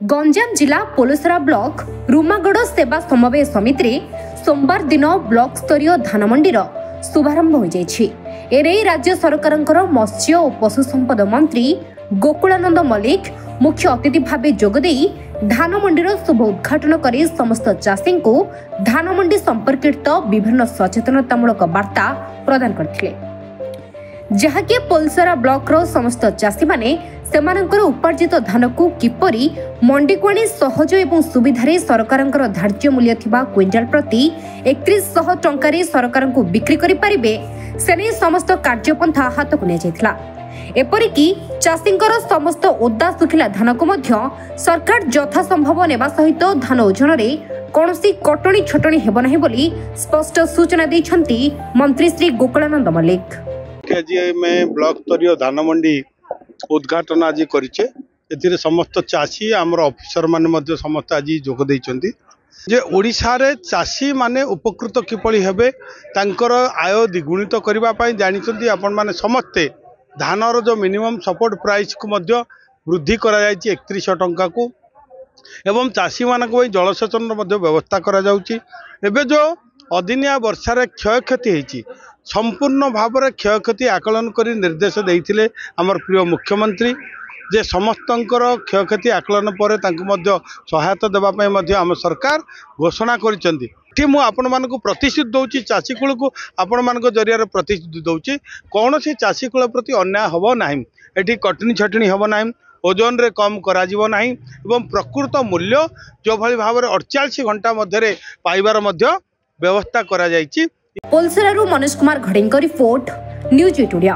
गंजाम जिला पोलसरा ब्लॉक रुमागड़ सेवा समवाय समिति में सोमवार दिन ब्लॉक स्तरीय धान मंडीर शुभारंभ हो जाइछि। एने राज्य सरकार मत्स्य और पशु संपद मंत्री गोकुलानंद मल्लिक मुख्य अतिथि भाव जोगदे धान मंडीर शुभ उद्घाटन कर समस्त चाषी को धान मंडी संपर्कित विभिन्न सचेतनतामूलक वार्ता प्रदान करथिले, जहाँकि पोलसरा ब्लॉक समस्त चाषी माने सेमानंकर उपार्जित धान को किपरि मंडी को आनी सहज एवं सुविधारे सरकारंकर धार्य मूल्य थिबा क्विंटाल प्रति 3100 टंकारे सरकार को बिक्री करि परिबे सेने समस्त कार्यपंथा हाथ को नियाଯାଇଥିଲା। एपरिकी चाषींकर समस्त ओदा सुखिला धान को मध्य सरकार यथा संभव नेबा सहित धान ओजन रे कौनसी कटणी छटणी हेब नाही बोली स्पष्ट सूचना दैछंती मंत्री श्री गोकुलानंद मल्लिक। आज मैं ब्लॉक स्तरीय धान मंडी उद्घाटन आज करिचे। एथिरे समस्त चाषी आमर ऑफिसर माने समस्त आज जोग देइचंती जे ओडिशा रे चाषी माने उपकृत किपरि हेबे तांकर आय द्विगुणित करबा पई जानिचंती। आपण माने समस्ते धानर जो मिनिमम सपोर्ट प्राइस को मध्य वृद्धि करा जायछि 3100 टंका को एवं चाषी मानक पई जलसेचन मध्य व्यवस्था करा जाउछि। एबे जो अदिनिया वर्षा रे क्षयक्षति हेछि संपूर्ण भाव में क्षयक्षति आकलन कर निर्देश देते आमर प्रिय मुख्यमंत्री जे समस्तंकर क्षयक्षति आकलन पर सहायता देवाई आम सरकार घोषणा करिसेंती। मु आपण मानक प्रतिश्रुति दौची चाषी कूल को आपण मानक जरिया प्रतिश्रुति दौची कौन सी चाषी कूल प्रति अन्याय हम ना, एटी कटनी छटनी हम ना, ओजन रे कम करा जीवो नाही एवं प्रकृत मूल्य जो भली भाव में 48 घंटा मध्य पाइबार मध्य व्यवस्था करा जायछि। पोलसरारू मनोज कुमार घड़ेंको रिपोर्ट, न्यूज 8 ओडिया।